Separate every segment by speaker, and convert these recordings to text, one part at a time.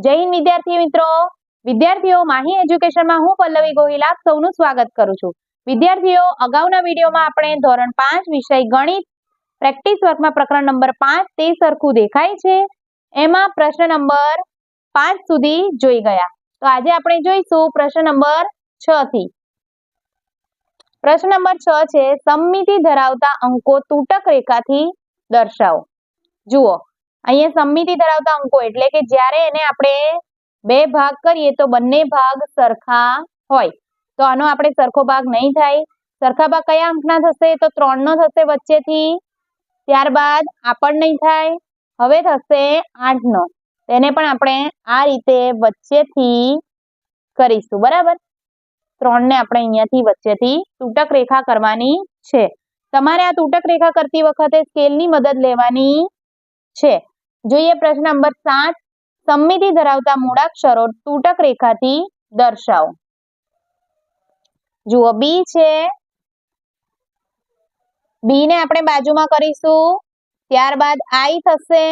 Speaker 1: જય હિન્દ વિદ્યાર્થી મિત્રો. વિદ્યાર્થીઓ, માહી એજ્યુકેશનમાં હું પલ્લવી ગોહિલ આપ સૌનું સ્વાગત કરું છું. વિદ્યાર્થીઓ, અગાઉના વિડીયોમાં આપણે ધોરણ 5 વિષય ગણિત પ્રેક્ટિસ વર્કમાં પ્રકરણ નંબર 5 તે સરખું દેખાય છે એમાં પ્રશ્ન નંબર 5 સુધી જોઈ ગયા. તો આજે આપણે જોઈશું પ્રશ્ન નંબર 6 થી. પ્રશ્ન નંબર 6 છે સમમિતિ ધરાવતા અંકો તૂટક રેખાથી દર્શાવો. જુઓ, અહીંયા સમમિતિ ધરાવતા અંકો એટલે કે જ્યારે એને આપણે બે ભાગ કરીએ તો બંને ભાગ સરખા હોય. તો આનો આપણે સરખો ભાગ નહીં થાય. સરખા ભાગ કયા અંકના થશે? તો 3 નો થશે વચ્ચેથી. ત્યારબાદ આ પણ નહીં થાય. હવે થશે 8 નો. તેને પણ આપણે આ રીતે વચ્ચેથી કરીશું. બરાબર, 3 ને આપણે અહીંયાથી વચ્ચેથી તૂટક રેખા કરવાની છે. તમારે આ તૂટક રેખા કરતી વખતે સ્કેલની મદદ લેવાની છે. જોઈએ પ્રશ્ન નંબર 7. સમમિતિ ધરાવતા મૂળાક્ષરો તૂટક રેખાથી દર્શાવો. જુઓ, બી છે. બી ને આપણે બાજુમાં કરીશું. ત્યારબાદ આઈ થશે.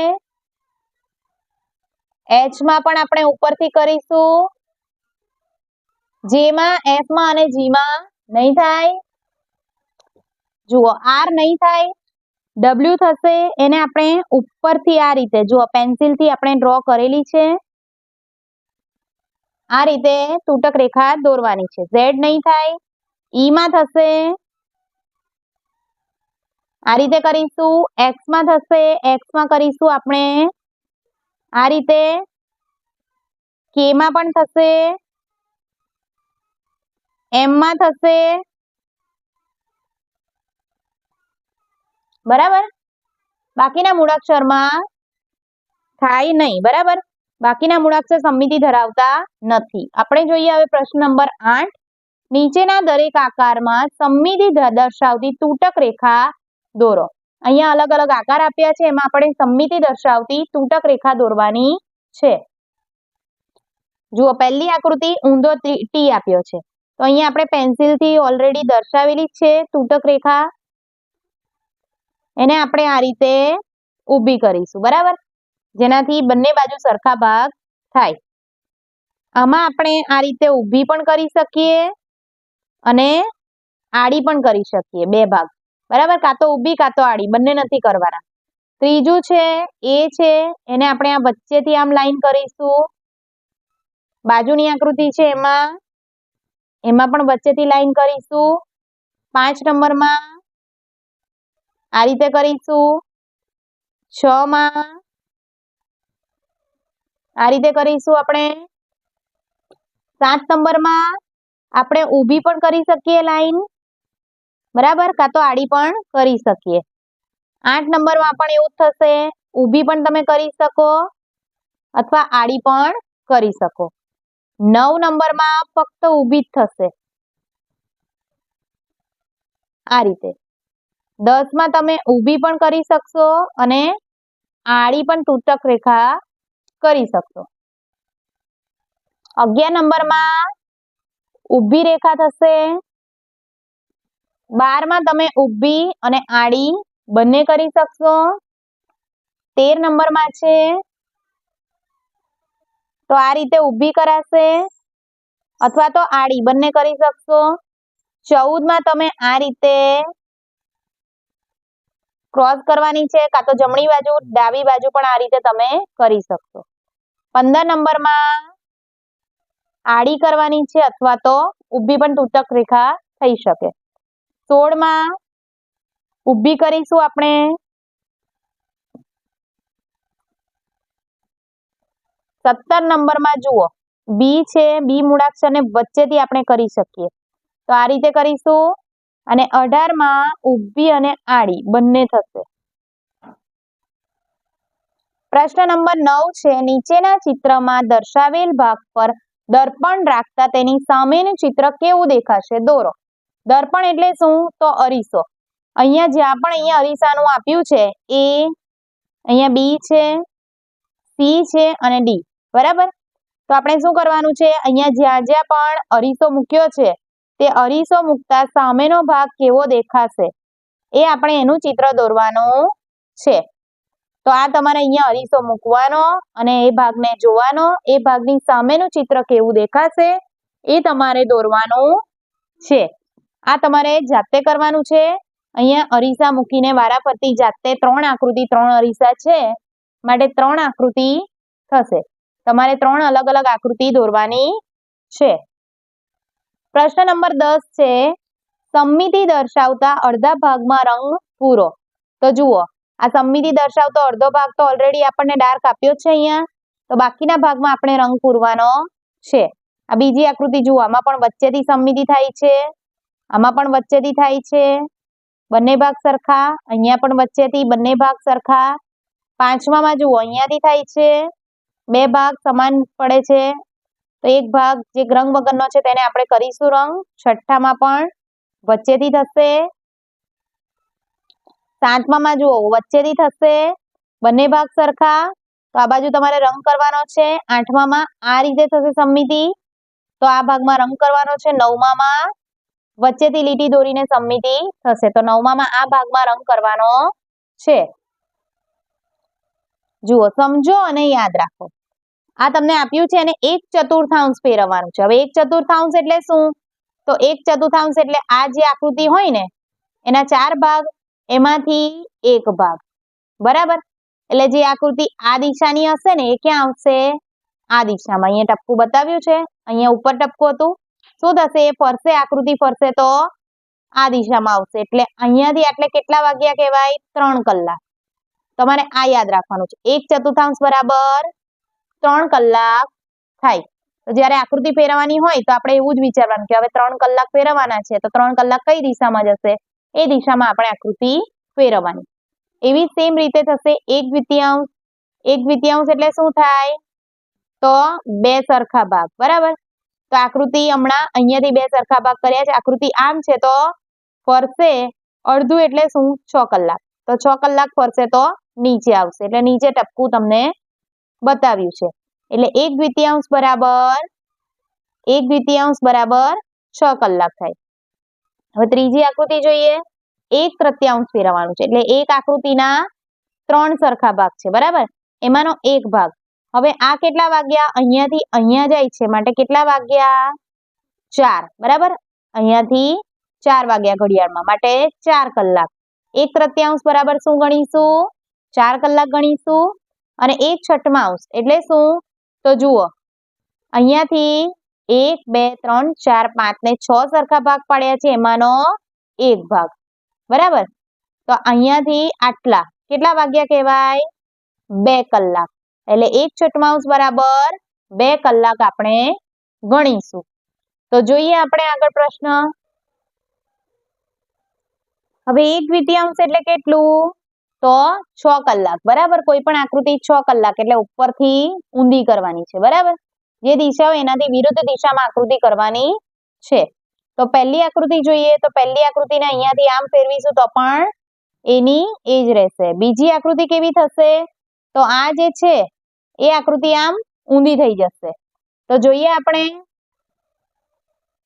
Speaker 1: એચ માં પણ આપણે ઉપરથી કરીશું. જે માં, એફ માં અને જી માં નહીં થાય. જુઓ, આર નહીં થાય. ડબલ્યુ થશે. એને આપણે ઉપરથી આ રીતે, જુઓ પેન્સિલથી આપણે ડ્રો કરેલી છે. આ રીતે તૂટક રેખા દોરવાની છે. ઝેડ નહીં થાય. ઈ માં થશે. આ રીતે કરીશું. એક્સ માં થશે. એક્સ માં કરીશું આપણે આ રીતે. કે માં પણ થશે. એમ માં થશે. બરાબર, બાકીના મૂળાક્ષરમાં થાય નહીં. બરાબર, બાકીના મૂળાક્ષર સમમિતિ ધરાવતા નથી. આપણે જોઈએ હવે પ્રશ્ન નંબર 8. નીચેના દરેક આકારમાં સમમિતિ દર્શાવતી તૂટક રેખા દોરો. અહીંયા અલગ અલગ આકાર આપ્યા છે, એમાં આપણે સમમિતિ દર્શાવતી તૂટક રેખા દોરવાની છે. જુઓ, પહેલી આકૃતિ ઊંધો ટી આપ્યો છે. તો અહીંયા આપણે પેન્સિલથી ઓલરેડી દર્શાવેલી છે તૂટક રેખા. એને આપણે આ રીતે ઊભી કરીશું. બરાબર, જેનાથી બંને બાજુ સરખા ભાગ થાય. આમાં આપણે આ રીતે ઊભી પણ કરી શકીએ અને આડી પણ કરી શકીએ. બે ભાગ. બરાબર, કાં તો ઊભી કાં તો આડી, બંને નથી કરવાના. ત્રીજું છે એ છે. એને આપણે આ વચ્ચેથી આમ લાઈન કરીશું. બાજુની આકૃતિ છે એમાં પણ વચ્ચેથી લાઈન કરીશું. 5 નંબરમાં આ રીતે કરીશું. 6 માં આ રીતે કરીશું આપણે. 7 નંબરમાં આપણે ઊભી પણ કરી શકીએ લાઈન. બરાબર, કાં તો આડી પણ કરી શકીએ. 8 નંબરમાં પણ એવું જ થશે. ઊભી પણ તમે કરી શકો અથવા આડી પણ કરી શકો. 9 નંબરમાં ફક્ત ઊભી જ થશે આ રીતે. 10 માં તમે ઊભી પણ કરી શકશો અને આડી પણ તૂટક રેખા કરી શકશો. 11 નંબરમાં ઊભી રેખા થશે. 12 માં તમે ઊભી અને આડી બંને કરી શકશો. 13 નંબરમાં છે તો આ રીતે ઊભી કરાશે અથવા તો આડી બંને કરી શકશો. 14 માં તમે આ રીતે ક્રોસ કરવાની છે, કાં તો જમણી બાજુ ડાબી બાજુ પણ આ રીતે તમે કરી શકશો. 15 નંબરમાં આડી કરવાની છે અથવા તો ઊભી પણ તૂટક રેખા થઈ શકે. 16 માં ઊભી કરીશું આપણે. 17 નંબરમાં જુઓ, બી છે. બી મૂળાક્ષરને વચ્ચેથી આપણે કરી શકીએ તો આ રીતે કરીશું. અને 18 માં ઊભી અને આડી બંને થશે. પ્રશ્ન નંબર 9 છે નીચેના ચિત્રમાં દર્શાવેલ ભાગ પર દર્પણ રાખતા તેની સામેનું ચિત્ર કેવું દેખાશે? દોરો. દર્પણ એટલે શું? તો અરીસો. અહીંયા જ્યાં પણ અહીંયા અરીસાનું આપ્યું છે એ અહીંયા બી છે, સી છે અને ડી. બરાબર, તો આપણે શું કરવાનું છે? અહીંયા જ્યાં જ્યાં પણ અરીસો મૂક્યો છે તે અરીસો મૂકતા સામેનો ભાગ કેવો દેખાશે એ આપણે એનું ચિત્ર દોરવાનું છે. તો આ તમારે અહીંયા અરીસો મૂકવાનો અને એ ભાગને જોવાનો, એ ભાગની સામેનું ચિત્ર કેવું દેખાશે એ તમારે દોરવાનું છે. આ તમારે જાતે કરવાનું છે. અહીંયા અરીસા મૂકીને વારાફરતી જાતે 3 આકૃતિ 3 અરીસા છે માટે 3 આકૃતિ થશે. તમારે 3 અલગ અલગ આકૃતિ દોરવાની છે. પ્રશ્ન નંબર 10 છે, સમમિતિ દર્શાવતા અડધા ભાગમાં રંગ પૂરો. તો જુઓ, આ સમમિતિ દર્શાવતો અડધો ભાગ તો ઓલરેડી આપણને ડાર્ક આપ્યો છે અહીંયા, તો બાકીના ભાગમાં આપણે રંગ પૂરવાનો છે. આ બીજી આકૃતિ જુઓ, આમાં પણ વચ્ચેથી સમમિતિ થાય છે, આમાં પણ વચ્ચેથી થાય છે, બંને ભાગ સરખા, અહીંયા પણ વચ્ચેથી બંને ભાગ સરખા. પાંચમામાં જુઓ, અહીંયાથી થાય છે, બે ભાગ સમાન પડે છે, તો એક ભાગ જે રંગ વગરનો છે તેને આપણે કરીશું રંગ. છઠ્ઠામાં પણ વચ્ચેથી થશે. સાતમામાં જુઓ, વચ્ચેથી થશે, બંને ભાગ સરખા, તો આ બાજુ તમારે રંગ કરવાનો છે. આઠમામાં આ રીતે થશે સમમિતિ, તો આ ભાગમાં રંગ કરવાનો છે. નવમામાં વચ્ચેથી લીટી દોરીને સમમિતિ થશે, તો નવમામાં આ ભાગમાં રંગ કરવાનો છે. જુઓ, સમજો અને યાદ રાખો. આ તમને આપ્યું છે અને 1/4 ફેરવવાનું છે. હવે 1/4 એટલે શું? તો 1/4 એટલે આ જે આકૃતિ હોય ને એના 4 ભાગ, એમાંથી એક ભાગ, બરાબર? એટલે જે આકૃતિ આ દિશાની હશે ને એ ક્યાં આવશે? આ દિશામાં. અહીંયા ટપકું બતાવ્યું છે, અહીંયા ઉપર ટપકું હતું. શું થશે? એ ફરશે, આકૃતિ ફરશે તો આ દિશામાં આવશે. એટલે અહીંયાથી એટલે કેટલા વાગ્યા કહેવાય? 3 કલાક. તમારે આ યાદ રાખવાનું છે. 1/4 બરાબર 3 કલાક થાય. તો જ્યારે આકૃતિ ફેરવવાની હોય તો આપણે એવું જ વિચારવાનું કે હવે 3 કલાક ફેરવવાના છે, તો 3 કલાક કઈ દિશામાં જશે? એ દિશામાં આપણે આકૃતિ ફેરવવાની. એવી સેમ રીતે થશે 1/2. 1/2 એટલે શું થાય? તો 2 સરખા ભાગ, બરાબર? તો આકૃતિ હમણાં અહીંયાથી 2 સરખા ભાગ કર્યા છે. આકૃતિ આમ છે તો ફરશે અડધું એટલે શું? 6 કલાક. તો 6 કલાક ફરશે તો નીચે આવશે. એટલે નીચે ટપકું તમને બતાવ્યું છે. એટલે 1/2 બરાબર 6 કલાક થાય. હવે ત્રીજી આકૃતિ જોઈએ. 1/3 ફેરવવાનું છે. એટલે એક આકૃતિના 3 સરખા ભાગ છે, બરાબર? એમાંનો એક ભાગ. હવે આ કેટલા વાગ્યા? અહીંયાથી અહીંયા જાય છે માટે કેટલા વાગ્યા? 4, બરાબર? અહીંયાથી 4 વાગ્યા ઘડિયાળમાં, માટે 4 કલાક. 1/3 બરાબર શું ગણીશું? 4 કલાક ગણીશું. અને 1/6 એટલે શું? તો જુઓ, અહીંયાથી 1 2 3 4 5 ને 6 સરખા ભાગ પાડ્યા છે, એમાંનો એક ભાગ, બરાબર? તો અહીંયાથી આટલા કેટલા વાગ્યા કહેવાય? 2 કલાક. એટલે 1/6 બરાબર 2 કલાક આપણે ગણીશું. તો જોઈએ આપણે આગળ પ્રશ્ન. હવે 1/2 એટલે કેટલું? તો 6 કલાક, બરાબર? કોઈ પણ આકૃતિ 6 કલાક એટલે ઉપરથી ઊંધી કરવાની છે, બરાબર? જે દિશા હોય એનાથી વિરુદ્ધ દિશામાં આકૃતિ કરવાની છે. તો પહેલી આકૃતિ જોઈએ. તો પહેલી આકૃતિને અહીંયાથી આમ ફેરવીશું તો પણ એની એ જ રહેશે. બીજી આકૃતિ કેવી થશે? તો આ જે છે એ આકૃતિ આમ ઊંધી થઈ જશે. તો જોઈએ આપણે.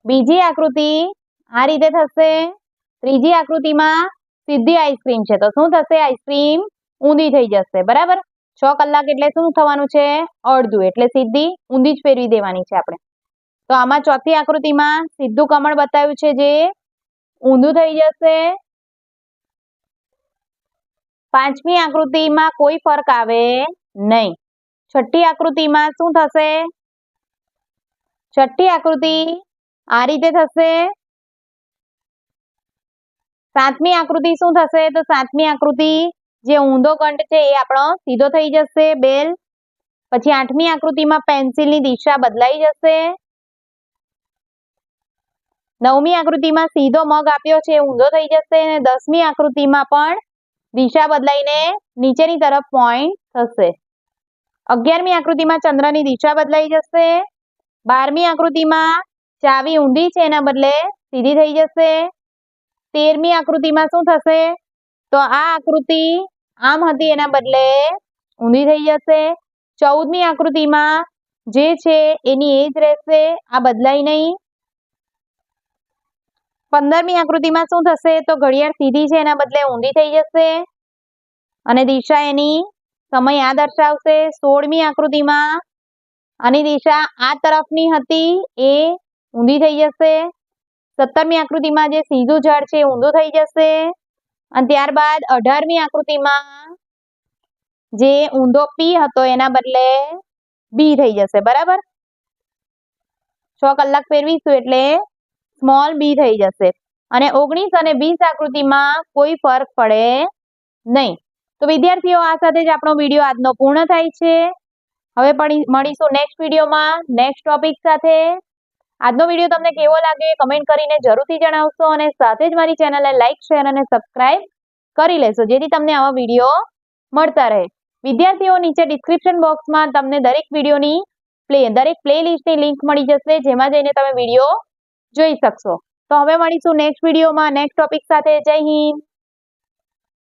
Speaker 1: બીજી આકૃતિ આ રીતે થશે. ત્રીજી આકૃતિમાં સીધી આઈસ્ક્રીમ છે, તો શું થશે? આઈસ્ક્રીમ ઊંધી થઈ જશે, બરાબર? 6 કલાક એટલે શું થવાનું છે? અડધું. એટલે સીધી ઊંધી જ ફેરવી દેવાની છે આપણે. તો આમાં ચોથી આકૃતિમાં સીધું કમળ બતાવ્યું છે જે ઊંધું થઈ જશે. પાંચમી આકૃતિમાં કોઈ ફરક આવે નહીં. છઠ્ઠી આકૃતિમાં શું થશે? છઠ્ઠી આકૃતિ આ રીતે થશે. સાતમી આકૃતિ શું થશે? તો સાતમી આકૃતિ જે ઊંધો કંઠ છે એ આપણો સીધો થઈ જશે, બેલ. પછી આઠમી આકૃતિમાં પેન્સિલની દિશા બદલાઈ જશે. નવમી આકૃતિમાં સીધો મગ આપ્યો છે ઊંધો થઈ જશે. અને 10મી આકૃતિમાં પણ દિશા બદલાઈને નીચેની તરફ પોઈન્ટ થશે. 11મી આકૃતિમાં ચંદ્રની દિશા બદલાઈ જશે. 12મી આકૃતિમાં ચાવી ઊંધી છે એના બદલે સીધી થઈ જશે. 13મી આકૃતિમાં શું થશે? તો આ આકૃતિ આમ હતી એના બદલે ઊંધી થઈ જશે. 14મી આકૃતિમાં જે છે એની એ જ રહેશે, આ બદલાય નહીં. 15મી આકૃતિમાં શું થશે? તો ઘડિયાળ સીધી છે એના બદલે ઊંધી થઈ જશે અને દિશા એની સમય આ દર્શાવશે. 16મી આકૃતિમાં આની દિશા આ તરફની હતી એ ઊંધી થઈ જશે. 17મી આકૃતિમાં જે સીધું ઝાડ છે એ ઊંધું થઈ જશે. અને ત્યારબાદ 18મી આકૃતિમાં જે ઊંધો પી હતો એના બદલે બી થઈ જશે. બરાબર, 6 કલાક ફેરવીશું એટલે સ્મોલ બી થઈ જશે. અને 19 અને 20 આકૃતિમાં કોઈ ફરક પડે નહીં. તો વિદ્યાર્થીઓ, આ સાથે જ આપણો વિડીયો આજનો પૂર્ણ થાય છે. હવે મળીશું નેક્સ્ટ વિડીયોમાં નેક્સ્ટ ટોપિક સાથે. આજનો વિડીયો તમને કેવો લાગે કમેન્ટ કરીને જરૂરથી જણાવશો અને સાથે જ મારી ચેનલને લાઈક, શેર અને સબસ્ક્રાઇબ કરી લેશો જેથી તમને આવા વિડીયો મળતા રહે. વિદ્યાર્થીઓ, નીચે ડિસ્ક્રિપ્શન બોક્સમાં તમને દરેક વિડીયોની દરેક પ્લેલિસ્ટની લિંક મળી જશે જેમાં જઈને તમે વિડીયો જોઈ શકશો. તો હવે મળીશું નેક્સ્ટ વિડીયોમાં નેક્સ્ટ ટોપિક સાથે. જય હિન્દ.